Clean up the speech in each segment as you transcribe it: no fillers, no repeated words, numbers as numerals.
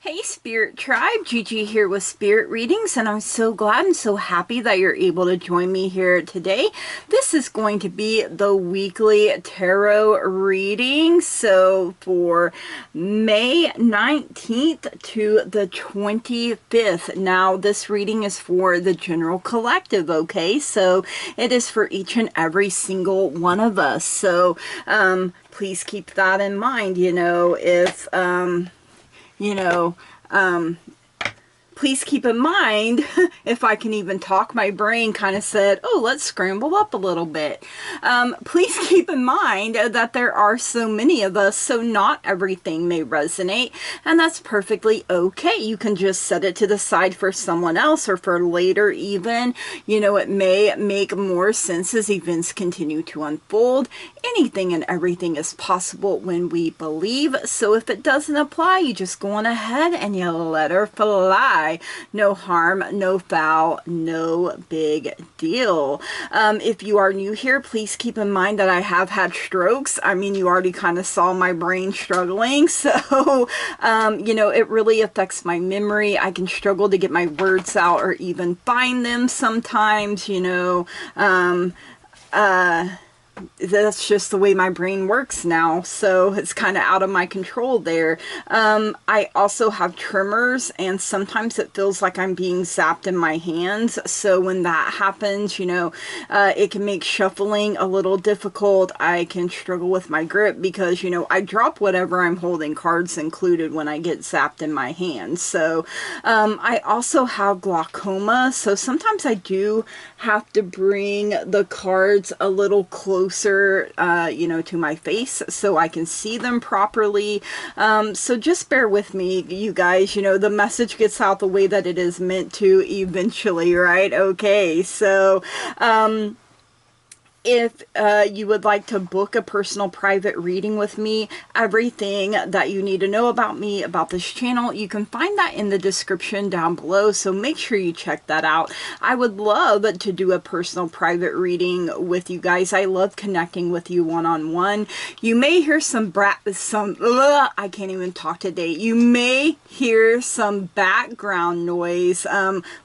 Hey Spirit Tribe, Gigi here with Spirit Readings, and I'm so glad and so happy that you're able to join me here today. This is going to be the weekly tarot reading, so for May 19th to the 25th. Now this reading is for the general collective, okay? So it is for each and every single one of us. So please keep that in mind, please keep in mind, if I can even talk, my brain kind of said, oh, let's scramble up a little bit. Please keep in mind that there are so many of us, so not everything may resonate, and that's perfectly okay. You can just set it to the side for someone else or for later even. It may make more sense as events continue to unfold. Anything and everything is possible when we believe. So if it doesn't apply, you just go on ahead and you let her fly. No harm, no foul, no big deal. If you are new here, please keep in mind that I have had strokes. I mean, you already kind of saw my brain struggling. So, it really affects my memory. I can struggle to get my words out or even find them sometimes, that's just the way my brain works now, so it's kind of out of my control there. I also have tremors, and sometimes it feels like I'm being zapped in my hands, so when that happens, it can make shuffling a little difficult. I can struggle with my grip because, I drop whatever I'm holding, cards included, when I get zapped in my hands. So I also have glaucoma, so sometimes I do have to bring the cards a little closer to my face so I can see them properly. So just bear with me, you guys. The message gets out the way that it is meant to eventually, right? Okay, so if you would like to book a personal private reading with me, everything that you need to know about me, about this channel, you can find that in the description down below, so make sure you check that out. I would love to do a personal private reading with you guys. I love connecting with you one-on-one. You may hear I can't even talk today. You may hear some background noise.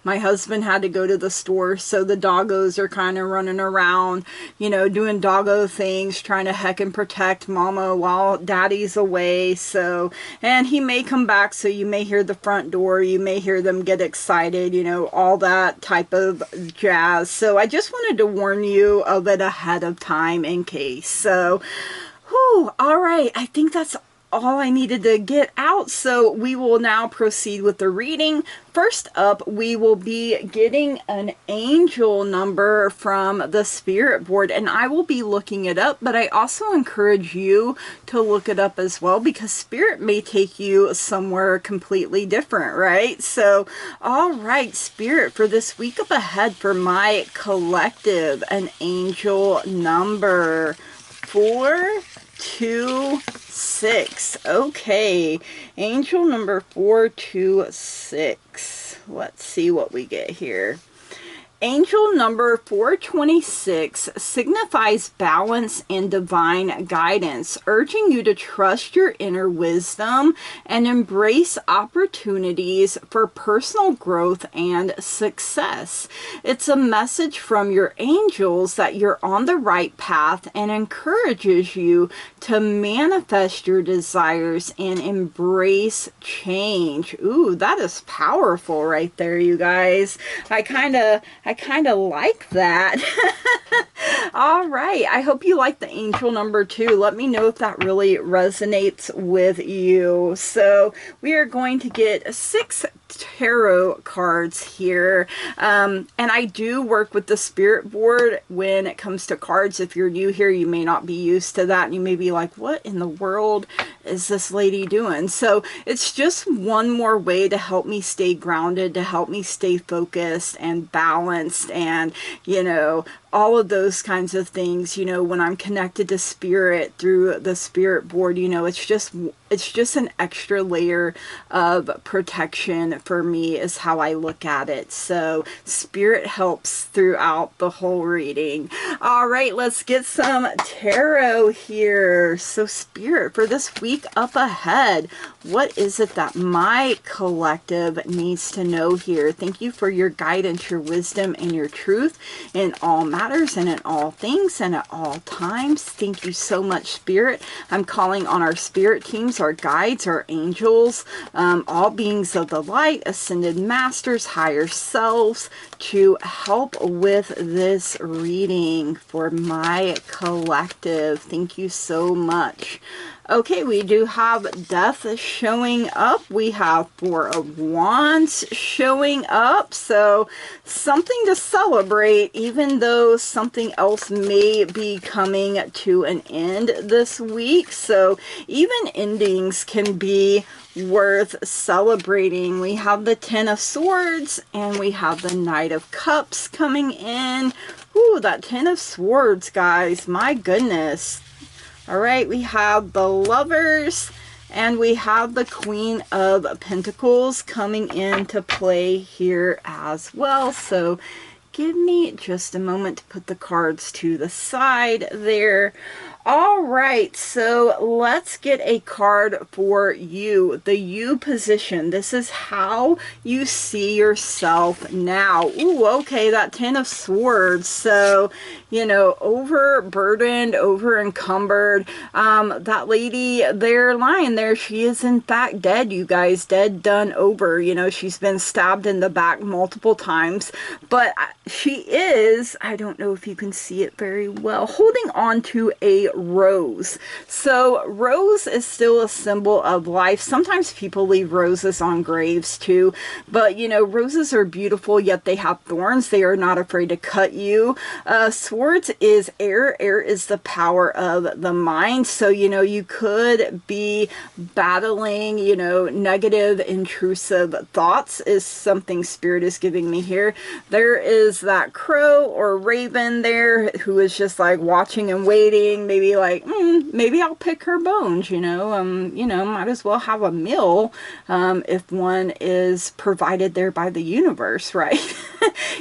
My husband had to go to the store, so the doggos are kind of running around, doing doggo things, trying to heck and protect mama while daddy's away. So, and he may come back, so you may hear the front door, you may hear them get excited, all that type of jazz. So I just wanted to warn you of it ahead of time in case. So, all right, I think that's all I needed to get out, so we will now proceed with the reading. First up, we will be getting an angel number from the spirit board, and I will be looking it up, but I also encourage you to look it up as well, because spirit may take you somewhere completely different, right? So, all right, spirit, for this week up ahead for my collective, an angel number 426. Okay, angel number 426. Let's see what we get here. Angel number 426 signifies balance and divine guidance, urging you to trust your inner wisdom and embrace opportunities for personal growth and success. It's a message from your angels that you're on the right path and encourages you to manifest your desires and embrace change. Ooh, that is powerful right there, you guys. I kind of like that. All right, I hope you like the angel number too. Let me know if that really resonates with you. So we are going to get 6 tarot cards here, and I do work with the spirit board when it comes to cards. If you're new here, you may not be used to that, and you may be like, what in the world is this lady doing? So it's just one more way to help me stay grounded, to help me stay focused and balanced, and all of those kinds of things. When I'm connected to spirit through the spirit board, it's It's just an extra layer of protection for me is how I look at it. So Spirit helps throughout the whole reading. All right, let's get some tarot here. So Spirit, for this week up ahead, what is it that my collective needs to know here? Thank you for your guidance, your wisdom, and your truth in all matters and in all things and at all times. Thank you so much, Spirit. I'm calling on our spirit teams, our guides, our angels, all beings of the light, ascended masters, higher selves, to help with this reading for my collective. Thank you so much. Okay, we do have Death showing up. We have Four of Wands showing up. So something to celebrate, even though something else may be coming to an end this week. So even endings can be worth celebrating. We have the Ten of Swords and we have the Knight of Cups coming in. Ooh, that Ten of Swords, guys. My goodness. All right, we have the Lovers and we have the Queen of Pentacles coming into play here as well. So give me just a moment to put the cards to the side there. All right, so let's get a card for you, the you position. This is how you see yourself now. Ooh, okay, that Ten of Swords. So, you know, overburdened, over encumbered. That lady there lying there, she is in fact dead, you guys. Dead, done, over. You know, she's been stabbed in the back multiple times. But she is, I don't know if you can see it very well, holding on to a rose. So rose is still a symbol of life. Sometimes people leave roses on graves too, but you know, roses are beautiful, yet they have thorns. They are not afraid to cut you. Swords is air. Air is the power of the mind. So, you know, you could be battling, you know, negative, intrusive thoughts is something Spirit is giving me here. There is that crow or raven there who is just like watching and waiting, maybe like, maybe I'll pick her bones, you know, might as well have a meal if one is provided there by the universe, right?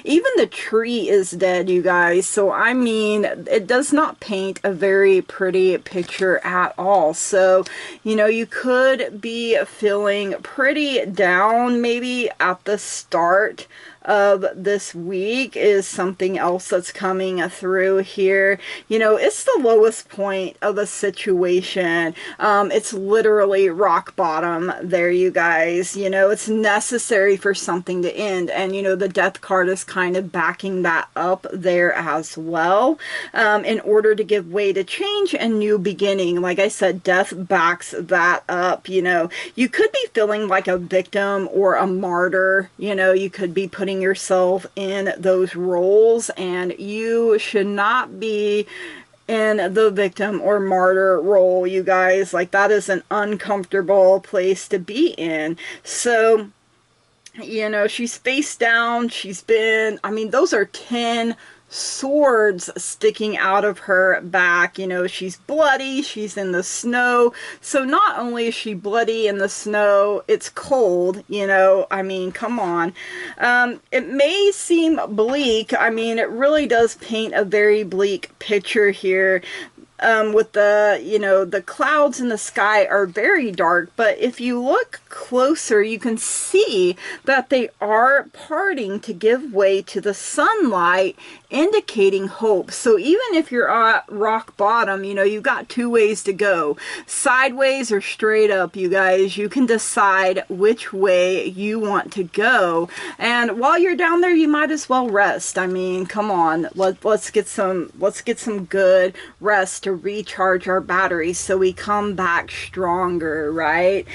Even the tree is dead, you guys. So, I mean, it does not paint a very pretty picture at all. So, you know, you could be feeling pretty down maybe at the start of this week is something else that's coming through here. You know, it's the lowest point of a situation. It's literally rock bottom there, you guys. You know, it's necessary for something to end. And, you know, the Death card is kind of backing that up there as well. In order to give way to change and new beginning. Like I said, Death backs that up. You know, you could be feeling like a victim or a martyr. You know, you could be putting yourself in those roles, and you should not be in the victim or martyr role, you guys. Like, that is an uncomfortable place to be in. So, you know, she's face down. She's been, I mean, those are 10 swords sticking out of her back. You know, she's bloody, she's in the snow. So not only is she bloody in the snow, it's cold, you know, I mean, come on. It may seem bleak. I mean, it really does paint a very bleak picture here. With the, you know, the clouds in the sky are very dark, but if you look closer, you can see that they are parting to give way to the sunlight, indicating hope. So even if you're at rock bottom, you know, you've got two ways to go. Sideways or straight up, you guys. You can decide which way you want to go. And while you're down there, you might as well rest. I mean, come on. Let's get some good rest to recharge our batteries so we come back stronger, right?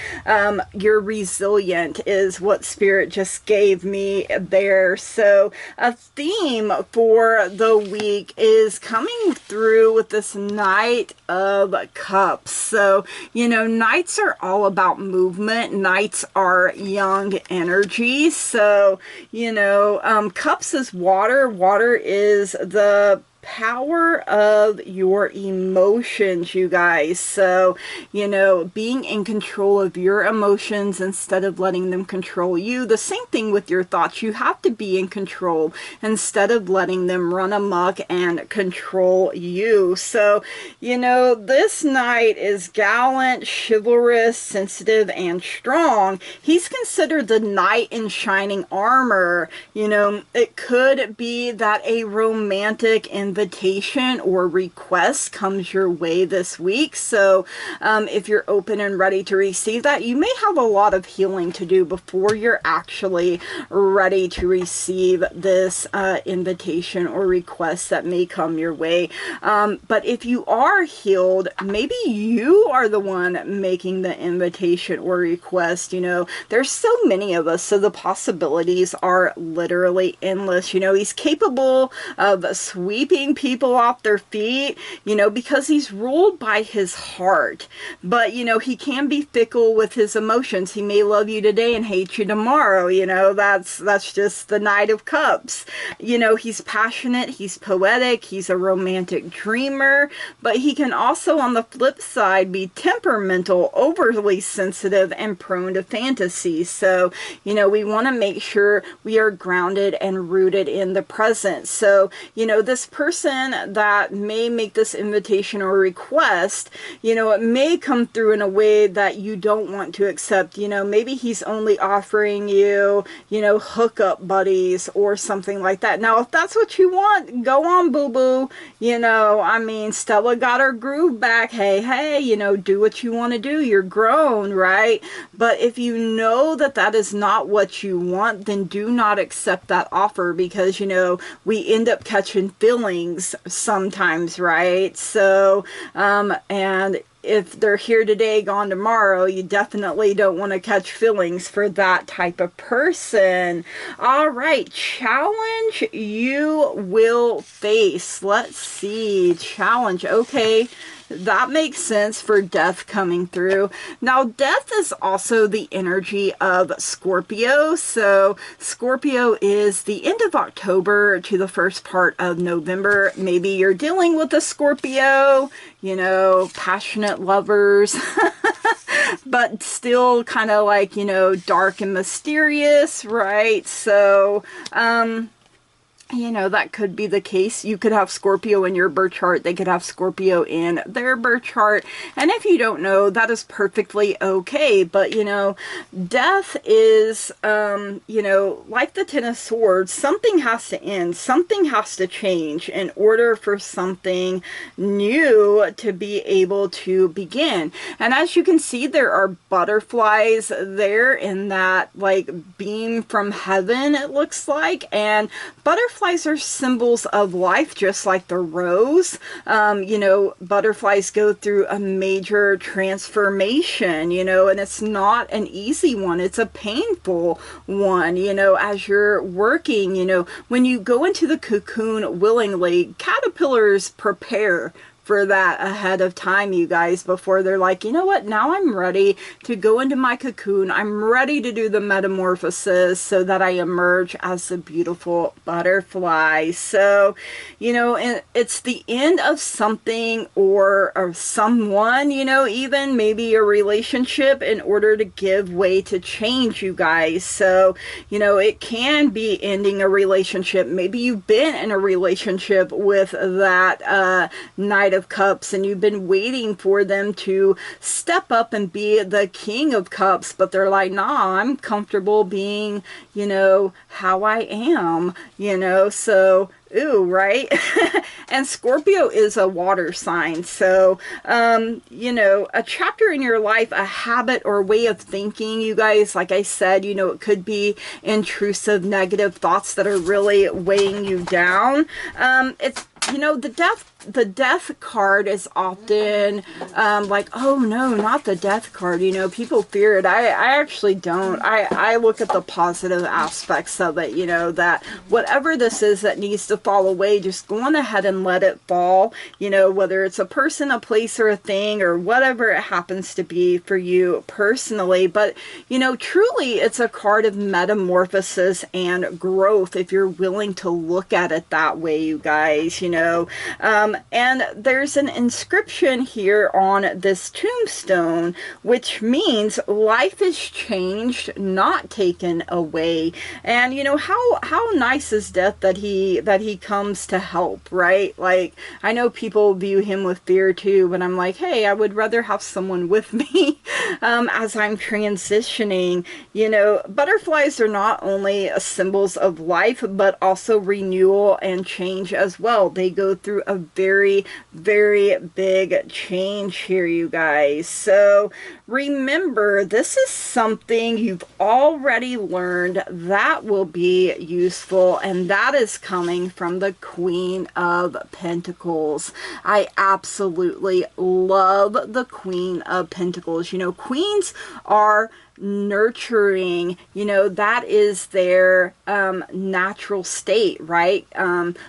You're resilient is what Spirit just gave me there. So a theme for the week is coming through with this Knight of Cups. So, you know, Knights are all about movement. Knights are young energy. So, you know, Cups is water. Water is the power of your emotions, you guys. So, you know, being in control of your emotions instead of letting them control you. The same thing with your thoughts. You have to be in control instead of letting them run amok and control you. So, you know, this knight is gallant, chivalrous, sensitive, and strong. He's considered the knight in shining armor. You know, it could be that a romantic invitation or request comes your way this week. So if you're open and ready to receive that, you may have a lot of healing to do before you're actually ready to receive this invitation or request that may come your way. But if you are healed, maybe you are the one making the invitation or request. You know, there's so many of us, so the possibilities are literally endless. You know, he's capable of sweeping people off their feet, you know, because he's ruled by his heart. But, you know, he can be fickle with his emotions. He may love you today and hate you tomorrow. You know, that's just the Knight of Cups. You know, he's passionate, he's poetic, he's a romantic dreamer, but he can also, on the flip side, be temperamental, overly sensitive, and prone to fantasy. So, you know, we want to make sure we are grounded and rooted in the present. So, you know, this person that may make this invitation or request, you know, it may come through in a way that you don't want to accept. You know, maybe he's only offering you, you know, hookup buddies or something like that. Now, if that's what you want, go on, boo-boo. You know, I mean, Stella got her groove back. Hey, you know, do what you want to do. You're grown, right? But if you know that that is not what you want, then do not accept that offer, because, you know, we end up catching feelings sometimes, right? So, and if they're here today, gone tomorrow, you definitely don't want to catch feelings for that type of person. All right, challenge you will face. Let's see, challenge. Okay, that makes sense for death coming through. Now, death is also the energy of Scorpio. So Scorpio is the end of October to the first part of November. Maybe you're dealing with a Scorpio, you know, passionate lovers, but still kind of like, you know, dark and mysterious, right? So, you know, that could be the case. You could have Scorpio in your birth chart. They could have Scorpio in their birth chart. And if you don't know, that is perfectly okay. But, you know, death is, you know, like the Ten of Swords, something has to end. Something has to change in order for something new to be able to begin. And as you can see, there are butterflies there in that, like, beam from heaven, it looks like. And butterflies are symbols of life, just like the rose. You know, butterflies go through a major transformation, you know, and it's not an easy one. It's a painful one, you know, as you're working. You know, when you go into the cocoon willingly, caterpillars prepare for that ahead of time, you guys, before they're like, you know what, now I'm ready to go into my cocoon. I'm ready to do the metamorphosis so that I emerge as a beautiful butterfly. So, you know, it's the end of something or someone, you know, even maybe a relationship, in order to give way to change, you guys. So, you know, it can be ending a relationship. Maybe you've been in a relationship with that Knight of Cups, and you've been waiting for them to step up and be the King of Cups, but they're like, nah, I'm comfortable being, you know, how I am, you know. So ooh, right? And Scorpio is a water sign. So, you know, a chapter in your life, a habit or way of thinking, you guys, like I said, you know, it could be intrusive, negative thoughts that are really weighing you down. It's, you know, the death the death card is often like, oh no, not the death card, you know, people fear it. I actually don't. I look at the positive aspects of it, you know, that whatever this is that needs to fall away, just go on ahead and let it fall, you know, whether it's a person, a place, or a thing, or whatever it happens to be for you personally. But, you know, truly it's a card of metamorphosis and growth if you're willing to look at it that way, you guys, you know. And there's an inscription here on this tombstone, which means life is changed, not taken away. And you know, how nice is death that he comes to help, right? Like, I know people view him with fear too, but I'm like, hey, I would rather have someone with me as I'm transitioning. You know, butterflies are not only symbols of life, but also renewal and change as well. They go through a very, very big change here, you guys. So remember, this is something you've already learned that will be useful, and that is coming from the Queen of Pentacles. I absolutely love the Queen of Pentacles. You know, queens are nurturing, you know, that is their natural state, right?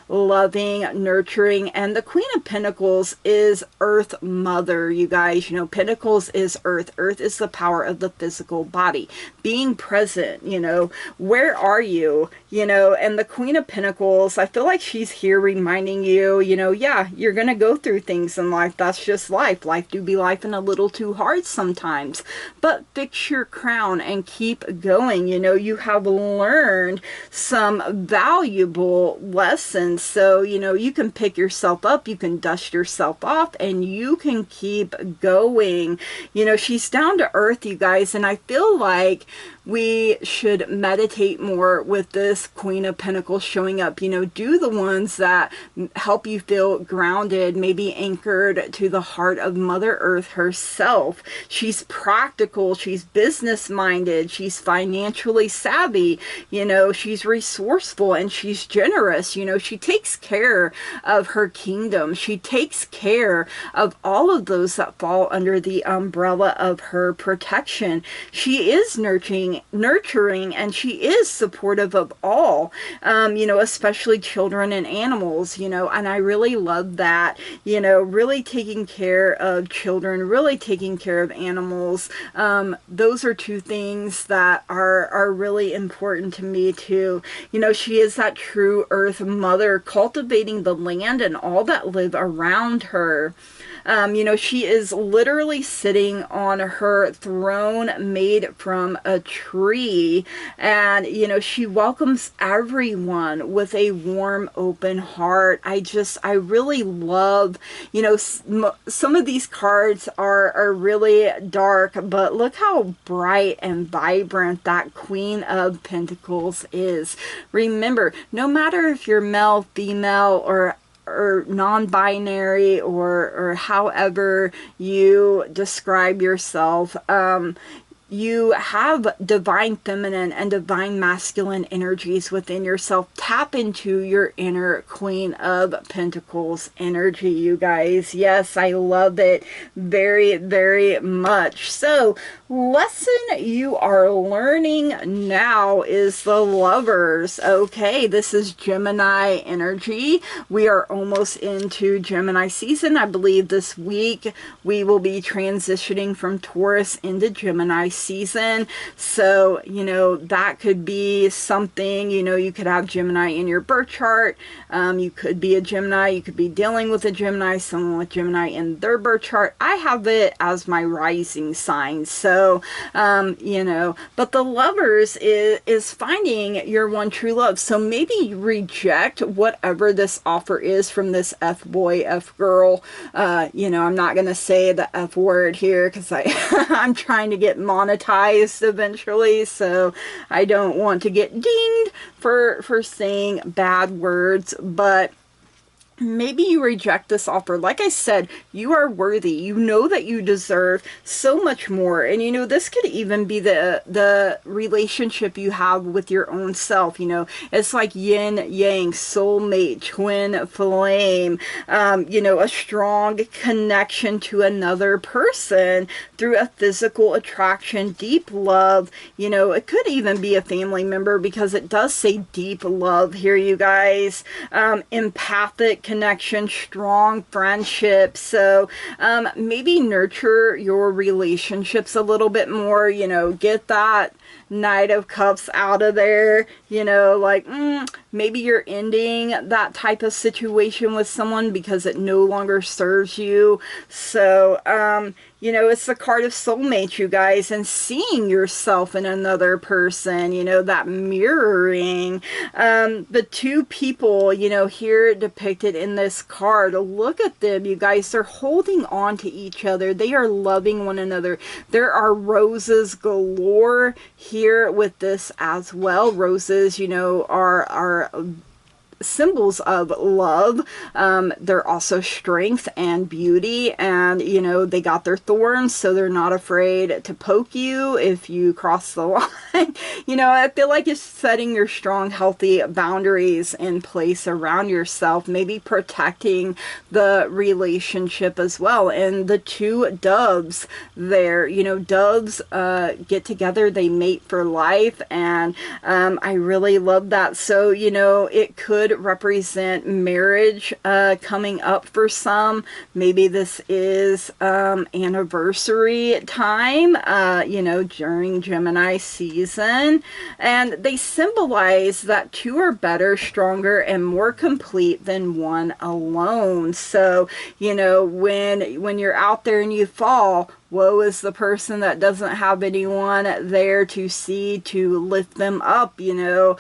Loving, nurturing. And the Queen of Pentacles is Earth Mother, you guys. You know, Pentacles is Earth. Earth is the power of the physical body. Being present, you know, where are you? You know, and the Queen of Pentacles, I feel like she's here reminding you, you know, yeah, you're going to go through things in life. That's just life. Life do be life and a little too hard sometimes. But fix your crown and keep going. You know, you have learned some valuable lessons. So, you know, you can pick yourself up, you can dust yourself off, and you can keep going. You know, she's down to earth, you guys, and I feel like we should meditate more with this Queen of Pentacles showing up. You know, do the ones that help you feel grounded, maybe anchored to the heart of Mother Earth herself. She's practical, she's business minded, she's financially savvy, you know, she's resourceful, and she's generous. You know, she takes care of her kingdom. She takes care of all of those that fall under the umbrella of her protection. She is nurturing, and she is supportive of all, you know, especially children and animals, you know, and I really love that, you know, really taking care of children, really taking care of animals. Those are two things that are really important to me too. You know, she is that true Earth Mother, cultivating the land and all that live around her. You know, she is literally sitting on her throne made from a tree, and, you know, she welcomes everyone with a warm, open heart. I really love, you know, some of these cards are really dark, but look how bright and vibrant that Queen of Pentacles is. Remember, no matter if you're male, female, or non-binary, or however you describe yourself, you have divine feminine and divine masculine energies within yourself. Tap into your inner Queen of Pentacles energy, you guys. Yes, I love it very, very much. So, lesson you are learning now is the Lovers. Okay, this is Gemini energy. We are almost into Gemini season. I believe this week we will be transitioning from Taurus into Gemini season. So, you know, that could be something, you know, you could have Gemini in your birth chart. You could be a Gemini, you could be dealing with a Gemini, someone with Gemini in their birth chart. I have it as my rising sign. So, you know, but the Lovers is finding your one true love. So maybe you reject whatever this offer is from this F-boy, F-girl. You know, I'm not going to say the F word here because I'm trying to get monetized eventually, so I don't want to get dinged for saying bad words. But maybe you reject this offer. Like I said, you are worthy. You know that you deserve so much more. And you know, this could even be the relationship you have with your own self. You know, it's like yin yang, soulmate, twin flame, you know, a strong connection to another person through a physical attraction, deep love. You know, it could even be a family member, because it does say deep love here, you guys. Empathic connection, strong friendship. So maybe nurture your relationships a little bit more, you know, get that Knight of Cups out of there, you know, like maybe you're ending that type of situation with someone because it no longer serves you. So you know, it's the card of soulmate, you guys, and seeing yourself in another person, you know, that mirroring. The two people, you know, here depicted in this card, look at them, you guys. They're holding on to each other. They are loving one another. There are roses galore here with this as well. Roses, you know, are symbols of love. They're also strength and beauty, and you know, they got their thorns, so they're not afraid to poke you if you cross the line. You know, I feel like it's setting your strong, healthy boundaries in place around yourself, maybe protecting the relationship as well. And the two doves there, you know, doves get together, they mate for life, and I really love that. So, you know, it could represent marriage coming up for some. Maybe this is anniversary time, you know, during Gemini season, and they symbolize that two are better, stronger, and more complete than one alone. So, you know, when you're out there and you fall, woe is the person that doesn't have anyone there to see, to lift them up, you know.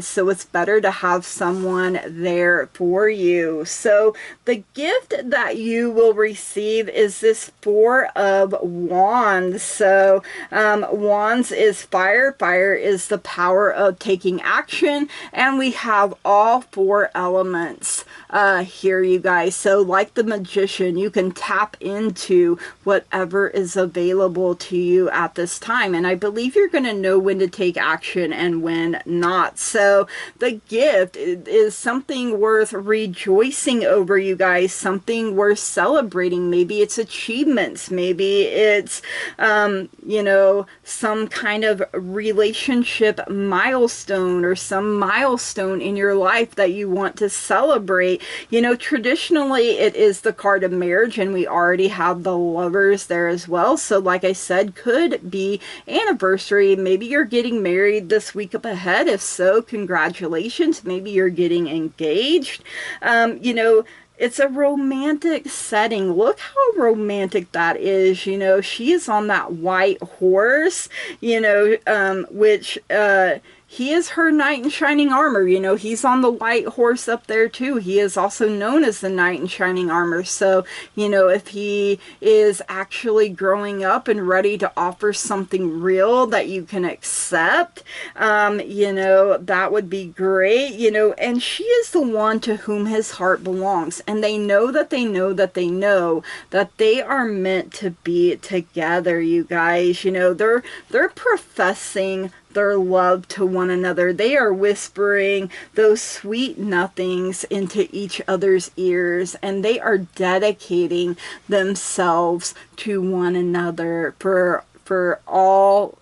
So it's better to have someone there for you. So the gift that you will receive is this Four of Wands. So Wands is fire. Fire is the power of taking action. And we have all four elements here, you guys. So like the magician, you can tap into whatever is available to you at this time. And I believe you're going to know when to take action and when not. So the gift is something worth rejoicing over, you guys. Something worth celebrating. Maybe it's achievements. Maybe it's, you know, some kind of relationship milestone or some milestone in your life that you want to celebrate. You know, traditionally it is the card of marriage, and we already have the Lovers there as well. So like I said, could be anniversary. Maybe you're getting married this week up ahead. If so, congratulations. Maybe you're getting engaged. You know, it's a romantic setting. Look how romantic that is. You know, she is on that white horse, you know, which he is her knight in shining armor. You know, he's on the white horse up there too. He is also known as the knight in shining armor. So, you know, if he is actually growing up and ready to offer something real that you can accept, you know, that would be great. You know, and she is the one to whom his heart belongs. And they know that they know that they know that they are meant to be together, you guys. You know, they're professing their love to one another. They are whispering those sweet nothings into each other's ears, and they are dedicating themselves to one another for all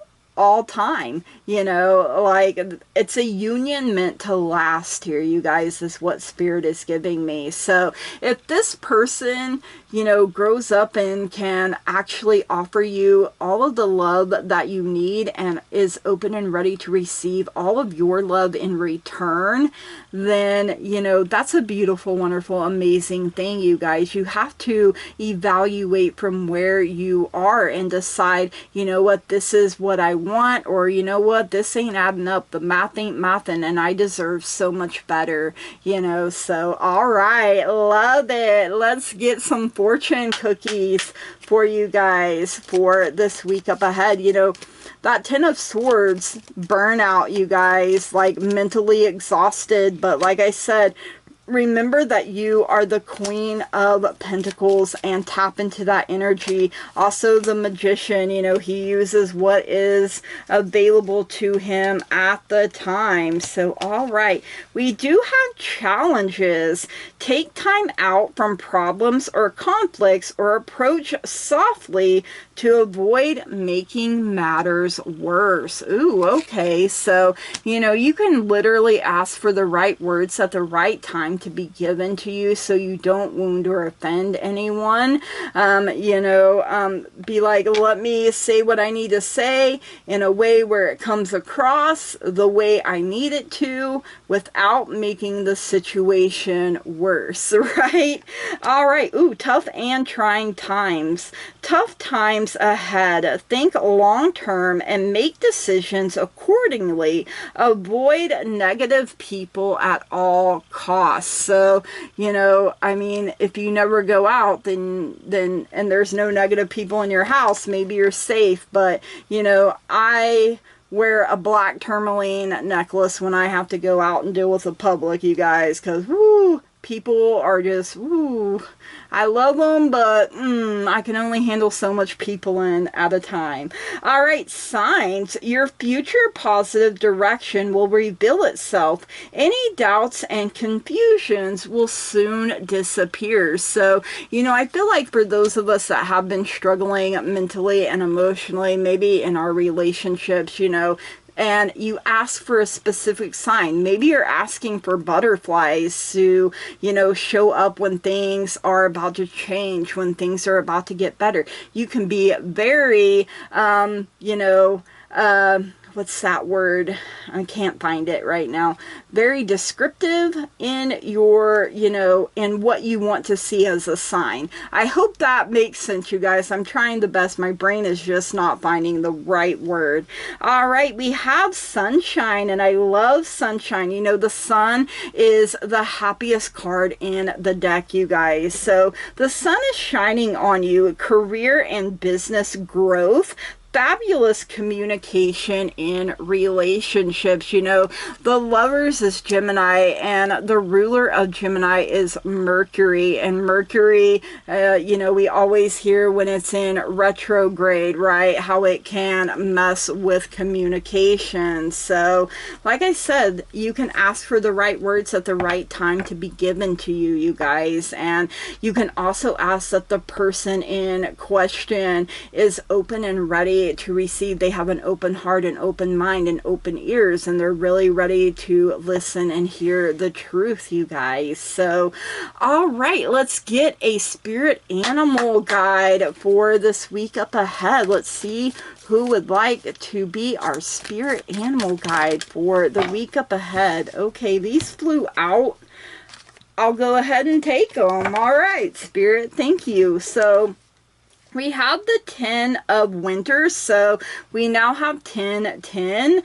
time. You know, like, it's a union meant to last here, you guys, is what Spirit is giving me. So if this person, you know, grows up and can actually offer you all of the love that you need and is open and ready to receive all of your love in return, then, you know, that's a beautiful, wonderful, amazing thing, you guys. You have to evaluate from where you are and decide, you know what, this is what I want, or you know what, this ain't adding up, the math ain't mathin', and I deserve so much better, you know. So all right, love it. Let's get some fortune cookies for you guys for this week up ahead. You know, that Ten of Swords, burnout, you guys, like mentally exhausted, but like I said, remember that you are the Queen of Pentacles and tap into that energy. Also, the Magician, you know, he uses what is available to him at the time. So, all right, we do have challenges. Take time out from problems or conflicts or approach softly to avoid making matters worse. Ooh, okay. So, you know, you can literally ask for the right words at the right time to be given to you so you don't wound or offend anyone. Be like, let me say what I need to say in a way where it comes across the way I need it to without making the situation worse, right? All right. Ooh, tough and trying times. Tough times ahead. Think long term and make decisions accordingly. Avoid negative people at all costs. So, you know, I mean, if you never go out, then and there's no negative people in your house, maybe you're safe. But, you know, I wear a black tourmaline necklace when I have to go out and deal with the public, you guys, because, whoo, people are just, whoo, I love them, but I can only handle so much people in at a time. All right, signs. Your future positive direction will reveal itself. Any doubts and confusions will soon disappear. So, you know, I feel like for those of us that have been struggling mentally and emotionally, maybe in our relationships, you know, and you ask for a specific sign. Maybe you're asking for butterflies to, you know, show up when things are about to change, when things are about to get better. You can be very, what's that word? I can't find it right now. Very descriptive in your, you know, in what you want to see as a sign. I hope that makes sense, you guys. I'm trying the best. My brain is just not finding the right word. All right, we have sunshine, and I love sunshine. You know, the sun is the happiest card in the deck, you guys. So the sun is shining on you, career and business growth, fabulous communication in relationships. You know, the Lovers is Gemini, and the ruler of Gemini is Mercury. And Mercury, you know, we always hear when it's in retrograde, right, how it can mess with communication. So, like I said, you can ask for the right words at the right time to be given to you, you guys. And you can also ask that the person in question is open and ready to receive. They have an open heart, an open mind, and open ears, and they're really ready to listen and hear the truth, you guys. So, all right, let's get a spirit animal guide for this week up ahead. Let's see who would like to be our spirit animal guide for the week up ahead. Okay, these flew out. I'll go ahead and take them. All right, Spirit, thank you. So, we have the 10 of Winter, so we now have 10-10.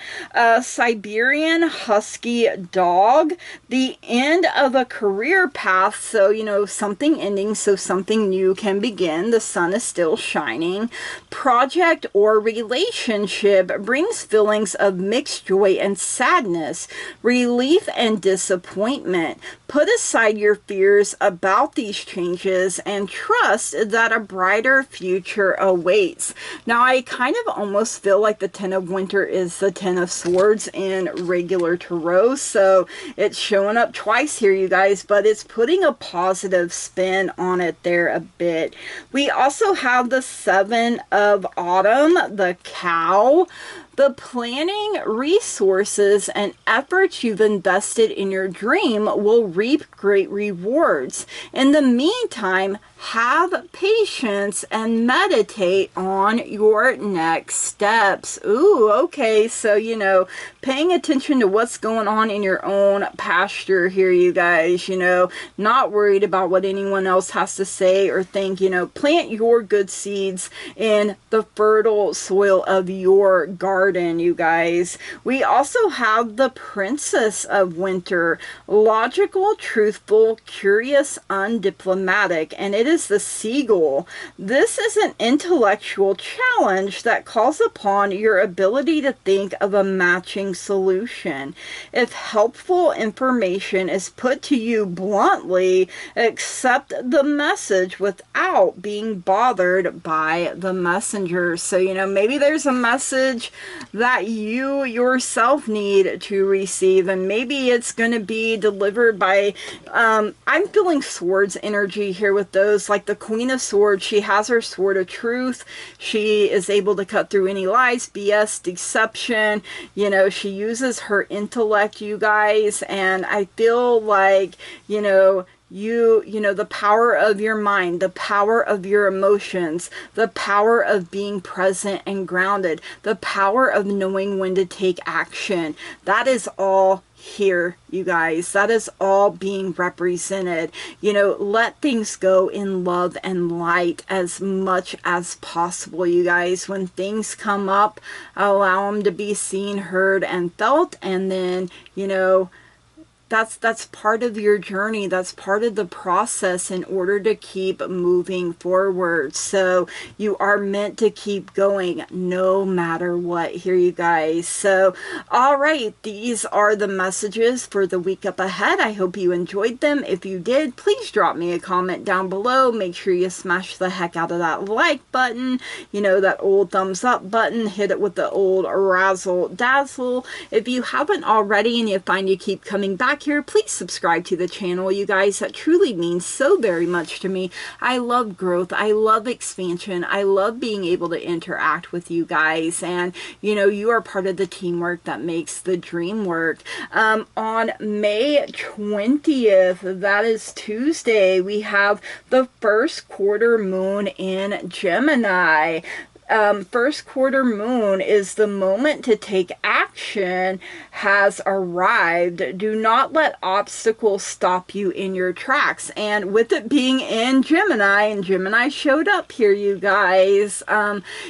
Siberian Husky Dog. The end of a career path, so, you know, something ending, so something new can begin. The sun is still shining. Project or relationship brings feelings of mixed joy and sadness, relief and disappointment. Put aside your fears about these changes and trust that a brighter future awaits. Now, I kind of almost feel like the 10 of Winter is the 10 of Swords in regular tarot, so it's showing up twice here, you guys, but it's putting a positive spin on it there a bit. We also have the 7 of Autumn, the Cow. The planning, resources, and efforts you've invested in your dream will reap great rewards. In the meantime, have patience and meditate on your next steps. Ooh, okay, so, you know, paying attention to what's going on in your own pasture here, you guys, you know, not worried about what anyone else has to say or think, you know, plant your good seeds in the fertile soil of your garden. garden, you guys. We also have the Princess of Winter, logical, truthful, curious, undiplomatic, and it is the Seagull. This is an intellectual challenge that calls upon your ability to think of a matching solution. If helpful information is put to you bluntly, accept the message without being bothered by the messenger. So, you know, maybe there's a message that you yourself need to receive, and maybe it's going to be delivered by, I'm feeling swords energy here with those, like the Queen of Swords. She has her sword of truth. She is able to cut through any lies, BS, deception. You know, she uses her intellect, you guys, and I feel like, you know, the power of your mind, the power of your emotions, the power of being present and grounded, the power of knowing when to take action. That is all here, you guys. That is all being represented. You know, let things go in love and light as much as possible, you guys. When things come up, allow them to be seen, heard, and felt, and then, you know, that's part of your journey. That's part of the process in order to keep moving forward. So you are meant to keep going no matter what here, you guys. So, all right, these are the messages for the week up ahead. I hope you enjoyed them. If you did, please drop me a comment down below. Make sure you smash the heck out of that like button, you know, that old thumbs up button. Hit it with the old razzle dazzle. If you haven't already and you find you keep coming back here, please subscribe to the channel, you guys. That truly means so very much to me. I love growth. I love expansion. I love being able to interact with you guys, and you know, you are part of the teamwork that makes the dream work. On May 20th, that is Tuesday, we have the first quarter moon in Gemini. First quarter moon is the moment to take action has arrived. Do not let obstacles stop you in your tracks. And with it being in Gemini, and Gemini showed up here, you guys,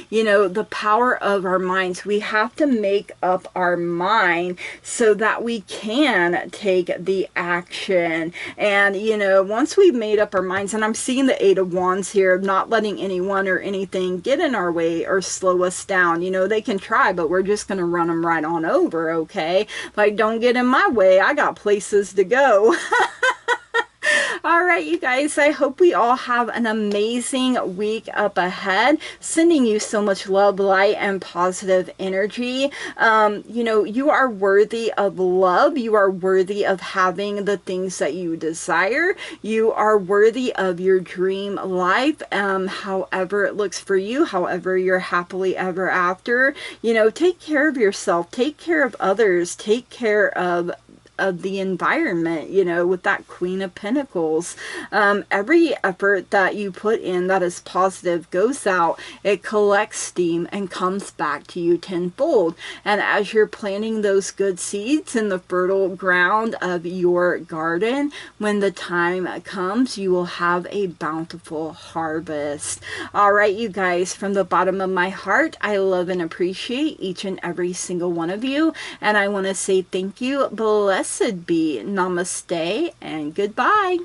you know, the power of our minds. We have to make up our mind so that we can take the action. And, you know, once we've made up our minds, and I'm seeing the Eight of Wands here, not letting anyone or anything get in our way or slow us down. You know, they can try, but we're just going to run them right on over, okay? Like, don't get in my way. I got places to go. All right, you guys, I hope we all have an amazing week up ahead. Sending you so much love, light, and positive energy. You know, you are worthy of love. You are worthy of having the things that you desire. You are worthy of your dream life, however it looks for you, however you're happily ever after. You know, take care of yourself. Take care of others. Take care of the environment, you know, with that Queen of Pentacles. Every effort that you put in that is positive goes out, it collects steam and comes back to you tenfold. And as you're planting those good seeds in the fertile ground of your garden, when the time comes, you will have a bountiful harvest. All right, you guys, from the bottom of my heart, I love and appreciate each and every single one of you. And I want to say thank you. Blessed be. Namaste and goodbye.